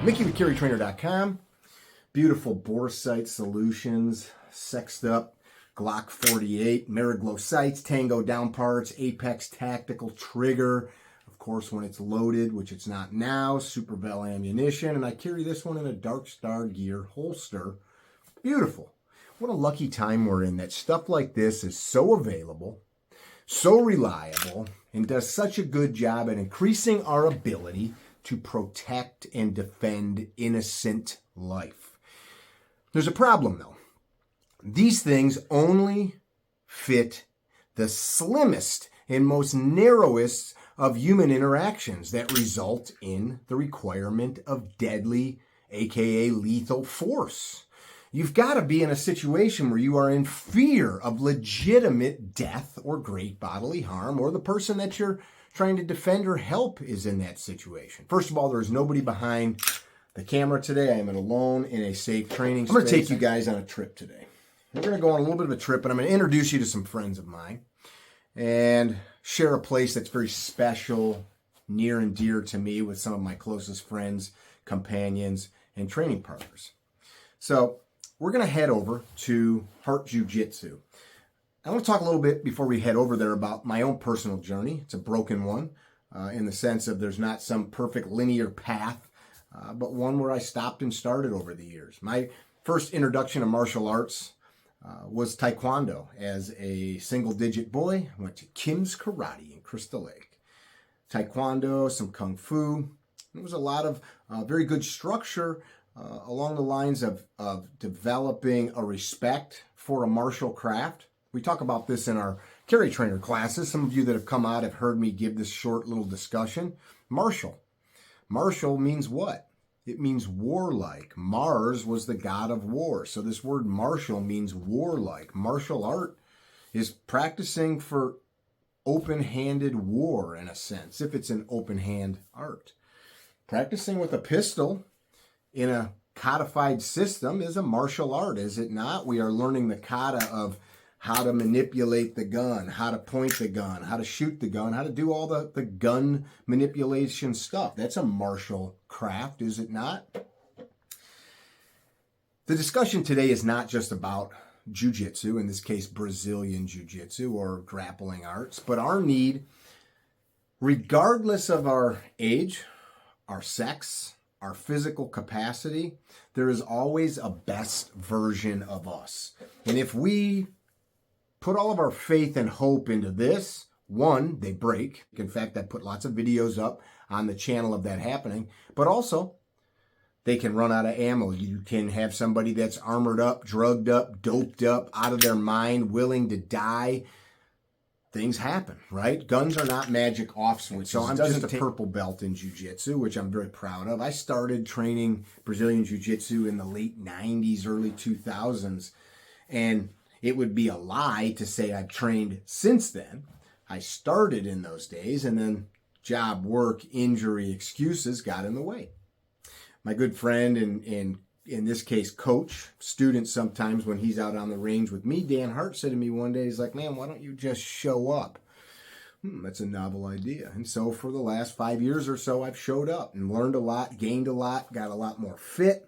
MickeyTheCarryTrainer.com. Beautiful bore sight solutions, sexed up Glock 48, Mariglow sights, Tango down parts, Apex tactical trigger. Of course, when it's loaded, which it's not now, Super Bell ammunition. And I carry this one in a Dark Star gear holster. Beautiful. What a lucky time we're in that stuff like this is so available, so reliable, and does such a good job at increasing our ability to protect and defend innocent life. There's a problem, though. These things only fit the slimmest and most narrowest of human interactions that result in the requirement of deadly, aka lethal force. You've got to be in a situation where you are in fear of legitimate death or great bodily harm, or the person that you're trying to defend or help is in that situation. First of all, there is nobody behind the camera today. I am alone in a safe training space. I'm going to take you guys on a trip today. We're going to go on a little bit of a trip, and I'm going to introduce you to some friends of mine and share a place that's very special, near and dear to me, with some of my closest friends, companions, and training partners. So we're going to head over to Hart Jiu-Jitsu. I want to talk a little bit before we head over there about my own personal journey. It's a broken one in the sense of there's not some perfect linear path, but one where I stopped and started over the years. My first introduction to martial arts was Taekwondo. As a single-digit boy, I went to Kim's Karate in Crystal Lake. Taekwondo, some Kung Fu. There was a lot of very good structure along the lines of developing a respect for a martial craft. We talk about this in our carry trainer classes. Some of you that have come out have heard me give this short little discussion. Martial. Martial means what? It means warlike. Mars was the god of war. So this word martial means warlike. Martial art is practicing for open-handed war, in a sense, if it's an open-hand art. Practicing with a pistol in a codified system is a martial art, is it not? We are learning the kata of how to manipulate the gun, how to point the gun, how to shoot the gun, how to do all the gun manipulation stuff. That's a martial craft, is it not? The discussion today is not just about Jiu-Jitsu, in this case Brazilian Jiu-Jitsu or grappling arts, but our need, regardless of our age, our sex, our physical capacity, there is always a best version of us. And if we put all of our faith and hope into this, one, they break. In fact, I put lots of videos up on the channel of that happening, but also they can run out of ammo. You can have somebody that's armored up, drugged up, doped up, out of their mind, willing to die. Things happen, right? Guns are not magic off switches. So I'm just a purple belt in Jiu-Jitsu, which I'm very proud of. I started training Brazilian Jiu-Jitsu in the late 90s, early 2000s, and it would be a lie to say I've trained since then. I started in those days, and then job, work, injury, excuses got in the way. My good friend, and in this case, coach, student sometimes when he's out on the range with me, Dan Hart, said to me one day, he's like, man, why don't you just show up? That's a novel idea. And so for the last 5 years or so, I've showed up and learned a lot, gained a lot, got a lot more fit,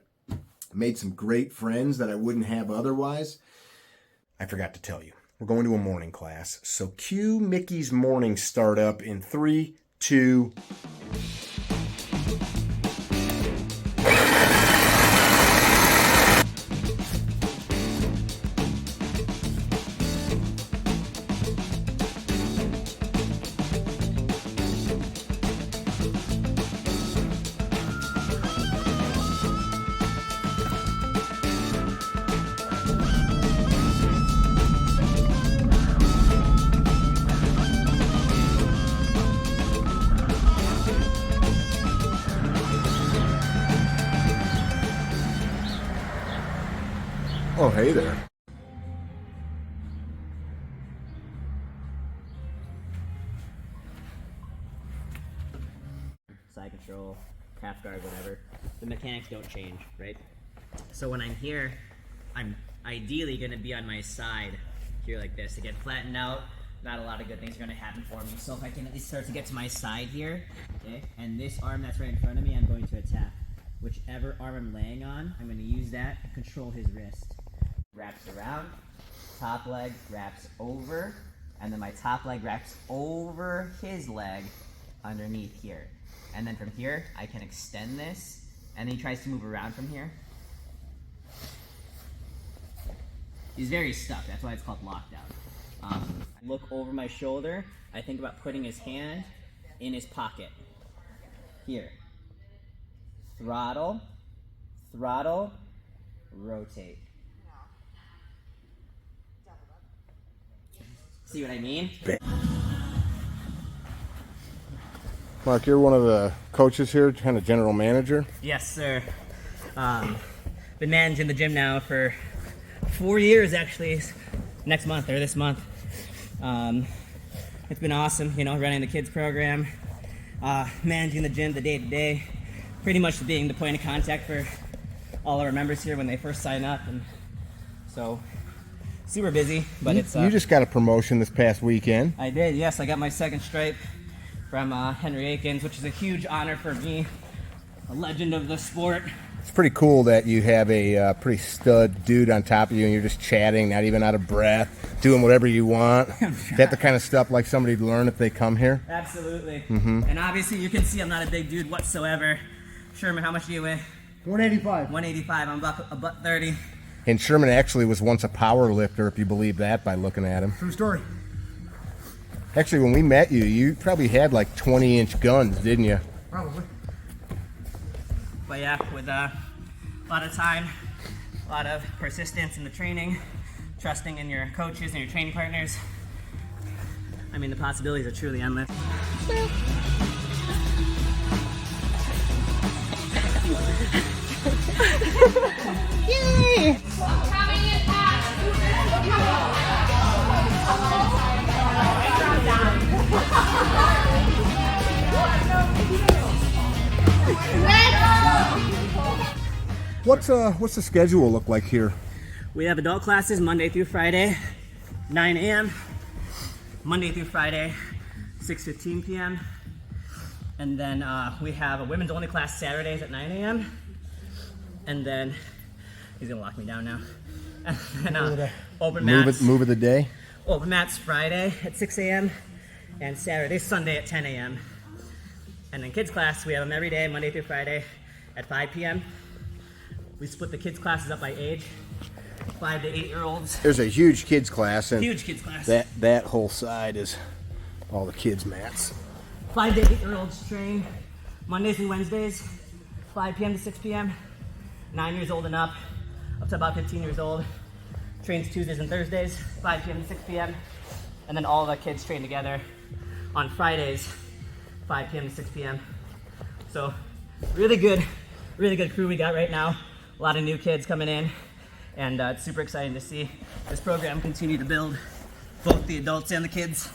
made some great friends that I wouldn't have otherwise. I forgot to tell you, we're going to a morning class. So cue Mickey's morning startup in 3, 2, oh, hey there. Side control, calf guard, whatever. The mechanics don't change, right? So when I'm here, I'm ideally going to be on my side here like this. To get flattened out, not a lot of good things are going to happen for me. So if I can at least start to get to my side here, okay, and this arm that's right in front of me, I'm going to attack. whichever arm I'm laying on, I'm going to use that to control his wrist. Wraps around, top leg wraps over, and then my top leg wraps over his leg underneath here. And then from here, I can extend this, and then he tries to move around from here. He's very stuck, that's why it's called lockdown. I look over my shoulder, I think about putting his hand in his pocket. Here. Throttle, throttle, rotate. See what I mean? Mark, you're one of the coaches here, kind of general manager. Yes, sir. Been managing the gym now for 4 years, actually. Next month or this month. It's been awesome, you know, running the kids program, managing the gym the day to day, pretty much being the point of contact for all our members here when they first sign up, and so super busy. But you just got a promotion this past weekend. I did, yes. I got my second stripe from Henry Akins, which is a huge honor for me, a legend of the sport. It's pretty cool that you have a pretty stud dude on top of you and you're just chatting, not even out of breath, doing whatever you want. Is that the kind of stuff like somebody'd learn if they come here? Absolutely. And obviously you can see I'm not a big dude whatsoever. Sherman, how much do you weigh? 185. 185. I'm about a buck 30. And Sherman actually was once a power lifter, if you believe that by looking at him. True story. Actually, when we met you, you probably had like 20-inch guns, didn't you? Probably. But yeah, with a lot of time, a lot of persistence in the training, trusting in your coaches and your training partners, I mean, the possibilities are truly endless. Yay! What's the schedule look like here? We have adult classes Monday through Friday, 9 a.m. Monday through Friday, 6:15 p.m. And then we have a women's only class Saturdays at 9 a.m. And then, he's gonna lock me down now. And then open mats. Move of the day? Open mats Friday at 6 a.m. and Saturday, Sunday at 10 a.m. And then kids class, we have them every day, Monday through Friday at 5 p.m. We split the kids classes up by age, 5 to 8-year-olds. There's a huge kids class, and Huge kids class. that whole side is all the kids mats. 5 to 8-year-olds train Mondays and Wednesdays, 5 p.m. to 6 p.m. 9 years old and up to about 15 years old. Trains Tuesdays and Thursdays, 5 p.m. to 6 p.m. And then all the kids train together on Fridays, 5 p.m. to 6 p.m. So really good crew we got right now. A lot of new kids coming in, and it's super exciting to see this program continue to build, both the adults and the kids.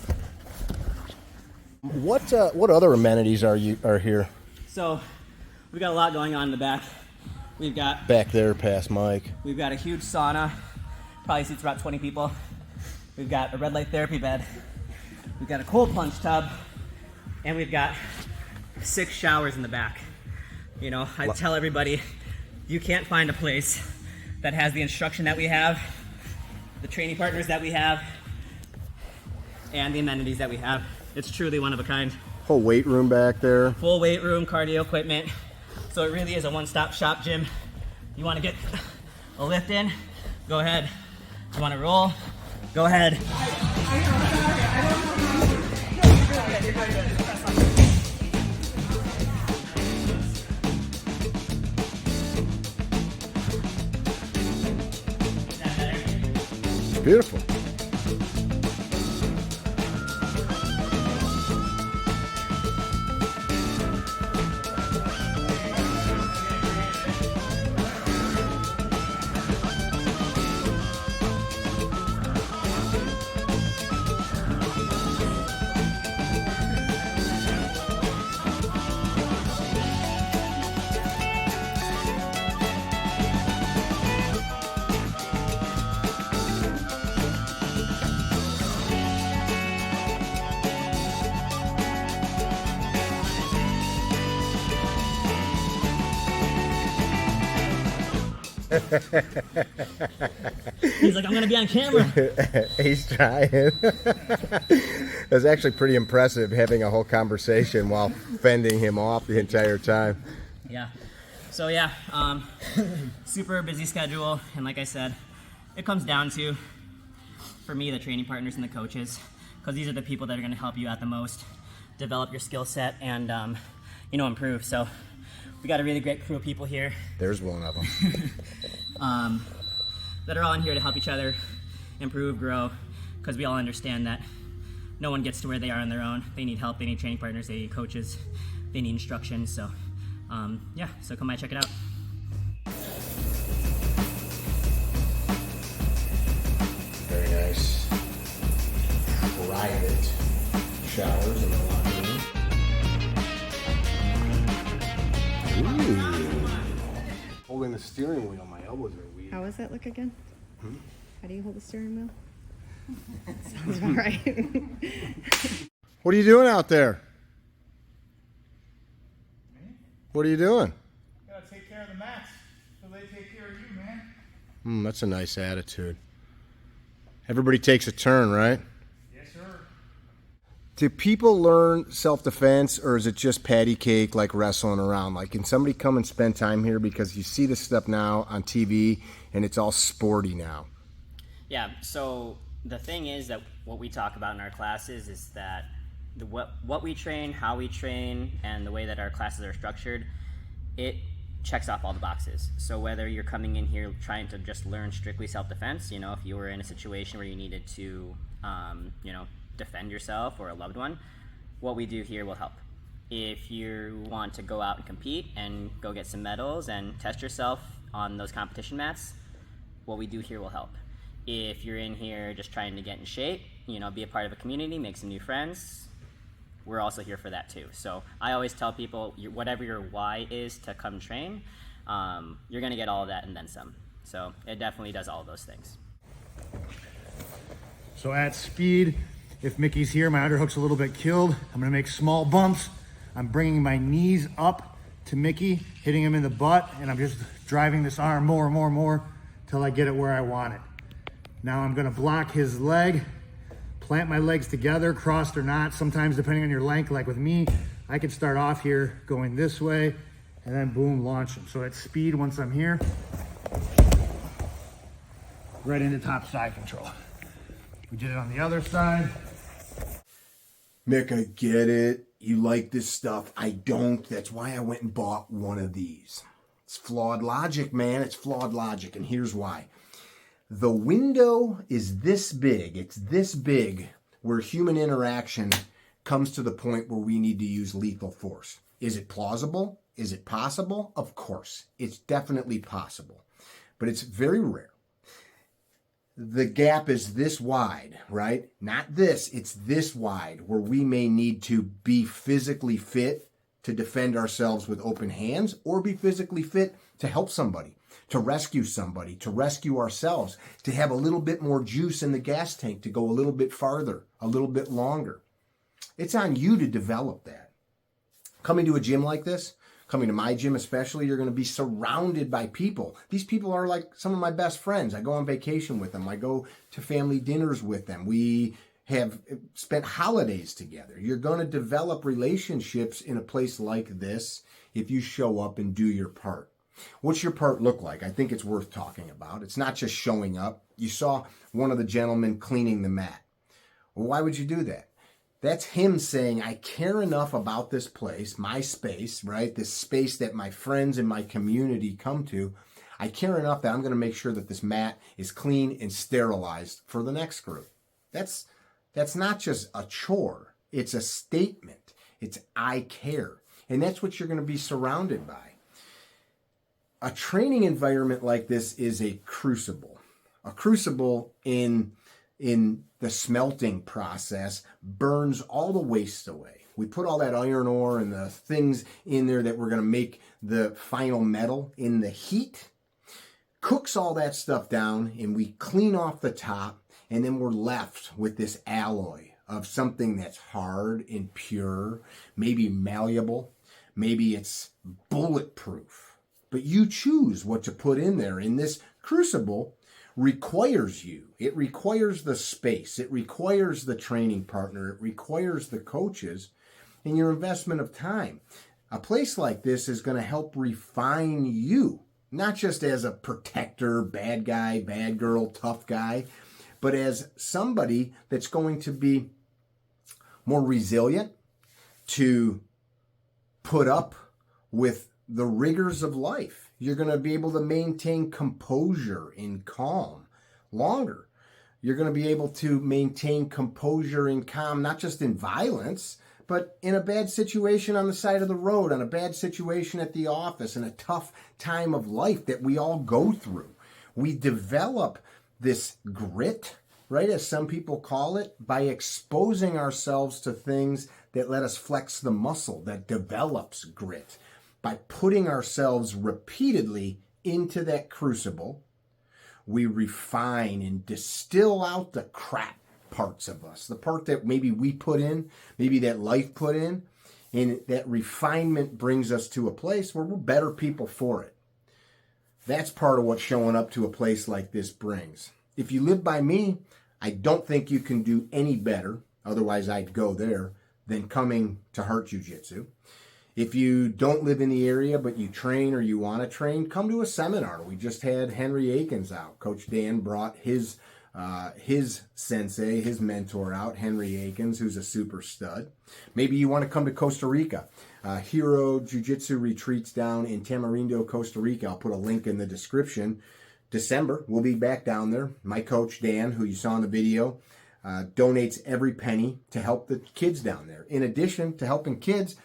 What other amenities are here? So we got a lot going on in the back. We've got Back there past Mike. We've got a huge sauna, probably seats about 20 people. We've got a red light therapy bed. We've got a cold plunge tub, and we've got 6 showers in the back. You know, I tell everybody, you can't find a place that has the instruction that we have, the training partners that we have, and the amenities that we have. It's truly one of a kind. Whole weight room back there. Full weight room, cardio equipment. So it really is a one-stop shop gym. You want to get a lift in? Go ahead. You want to roll? Go ahead. Beautiful. He's like, I'm gonna be on camera. He's trying. That's actually pretty impressive, having a whole conversation while fending him off the entire time. Yeah. So yeah, super busy schedule, and like I said, it comes down to, for me, the training partners and the coaches, because these are the people that are going to help you out the most, develop your skill set, and improve. So we got a really great crew of people here. There's one of them. That are all in here to help each other improve, grow, because we all understand that no one gets to where they are on their own. They need help, they need training partners, they need coaches, they need instruction. So yeah, so come by, check it out. Very nice private showers in the locker room. Ooh. Holding the steering wheel, my elbows are weak. How does that look again? How do you hold the steering wheel? Sounds about right. What are you doing out there? What are you doing? Gotta take care of the mats so they take care of you, man. That's a nice attitude. Everybody takes a turn, right? Yes, sir. Do people learn self-defense, or is it just patty cake, like wrestling around? Like, can somebody come and spend time here? Because you see this stuff now on TV, and it's all sporty now. Yeah, so the thing is that what we talk about in our classes is that what we train, how we train, and the way that our classes are structured, it checks off all the boxes. So whether you're coming in here trying to just learn strictly self-defense, if you were in a situation where you needed to, defend yourself or a loved one, what we do here will help. If you want to go out and compete and go get some medals and test yourself on those competition mats, what we do here will help. If you're in here just trying to get in shape, be a part of a community, make some new friends, we're also here for that too. So I always tell people, whatever your why is to come train, you're going to get all of that and then some. So it definitely does all of those things. So at speed, if Mickey's here, my underhook's a little bit killed. I'm gonna make small bumps. I'm bringing my knees up to Mickey, hitting him in the butt, and I'm just driving this arm more and more and more till I get it where I want it. Now I'm gonna block his leg, plant my legs together, crossed or not. Sometimes, depending on your length, like with me, I can start off here going this way, and then boom, launch him. So at speed, once I'm here, right into top side control. We did it on the other side. Mick, I get it. You like this stuff. I don't. That's why I went and bought one of these. It's flawed logic, man. It's flawed logic, and here's why. The window is this big. It's this big where human interaction comes to the point where we need to use lethal force. Is it plausible? Is it possible? Of course. It's definitely possible, but it's very rare. The gap is this wide, right? Not this, it's this wide, where we may need to be physically fit to defend ourselves with open hands, or be physically fit to help somebody, to rescue somebody, to rescue ourselves, to have a little bit more juice in the gas tank, to go a little bit farther, a little bit longer. It's on you to develop that. Coming to a gym like this, coming to my gym especially, you're going to be surrounded by people. These people are like some of my best friends. I go on vacation with them. I go to family dinners with them. We have spent holidays together. You're going to develop relationships in a place like this if you show up and do your part. What's your part look like? I think it's worth talking about. It's not just showing up. You saw one of the gentlemen cleaning the mat. Well, why would you do that? That's him saying, I care enough about this place, my space, right? This space that my friends and my community come to. I care enough that I'm going to make sure that this mat is clean and sterilized for the next group. That's not just a chore. It's a statement. It's I care. And that's what you're going to be surrounded by. A training environment like this is a crucible. A crucible in the smelting process burns all the waste away. We put all that iron ore and the things in there that we're going to make the final metal in the heat, cooks all that stuff down, and we clean off the top, and then we're left with this alloy of something that's hard and pure, maybe malleable, maybe it's bulletproof. but you choose what to put in there. And this crucible requires you. It requires the space. It requires the training partner. It requires the coaches and your investment of time. A place like this is going to help refine you, not just as a protector, bad guy, bad girl, tough guy, but as somebody that's going to be more resilient, to put up with the rigors of life. You're going to be able to maintain composure and calm longer. You're going to be able to maintain composure and calm, not just in violence, but in a bad situation on the side of the road, on a bad situation at the office, in a tough time of life that we all go through. We develop this grit, right, as some people call it, by exposing ourselves to things that let us flex the muscle that develops grit. By putting ourselves repeatedly into that crucible, we refine and distill out the crap parts of us, the part that maybe we put in, maybe that life put in, and that refinement brings us to a place where we're better people for it. That's part of what showing up to a place like this brings. If you live by me, I don't think you can do any better, otherwise I'd go there, than coming to Hart Jiu-Jitsu. If you don't live in the area, but you train or you want to train, come to a seminar. We just had Henry Akins out. Coach Dan brought his sensei, his mentor out, Henry Akins, who's a super stud. Maybe you want to come to Costa Rica. Hero Jiu-Jitsu retreats down in Tamarindo, Costa Rica. I'll put a link in the description. December, we'll be back down there. My coach, Dan, who you saw in the video, donates every penny to help the kids down there. In addition to helping kids,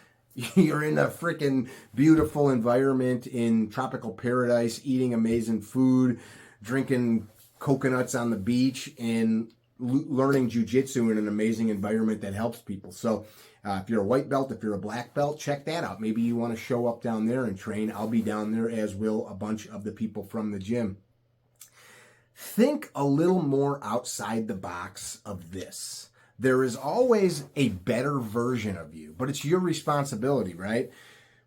you're in a freaking beautiful environment in tropical paradise, eating amazing food, drinking coconuts on the beach, and learning jiu-jitsu in an amazing environment that helps people. So if you're a white belt, if you're a black belt, check that out. Maybe you want to show up down there and train. I'll be down there, as will a bunch of the people from the gym. Think a little more outside the box of this. There is always a better version of you, but it's your responsibility, right?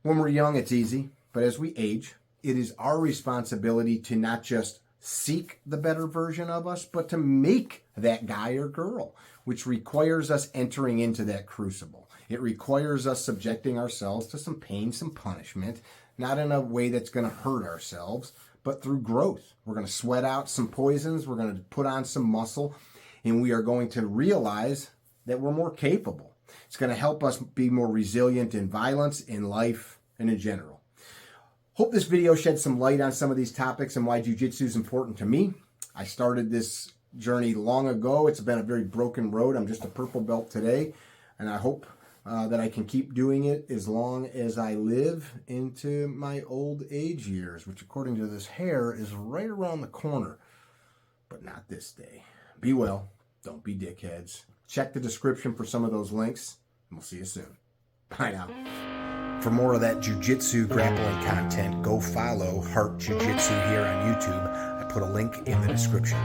When we're young, it's easy, but as we age, it is our responsibility to not just seek the better version of us, but to make that guy or girl, which requires us entering into that crucible. It requires us subjecting ourselves to some pain, some punishment, not in a way that's going to hurt ourselves, but through growth. We're going to sweat out some poisons, we're going to put on some muscle, and we are going to realize that we're more capable. It's going to help us be more resilient in violence, in life, and in general. Hope this video shed some light on some of these topics and why jiu-jitsu is important to me. I started this journey long ago. It's been a very broken road. I'm just a purple belt today, and I hope that I can keep doing it as long as I live into my old age years, which according to this hair is right around the corner, but not this day. Be well. Don't be dickheads. Check the description for some of those links, and we'll see you soon. Bye now. For more of that jiu-jitsu grappling content, go follow Hart Jiu-Jitsu here on YouTube. I put a link in the description.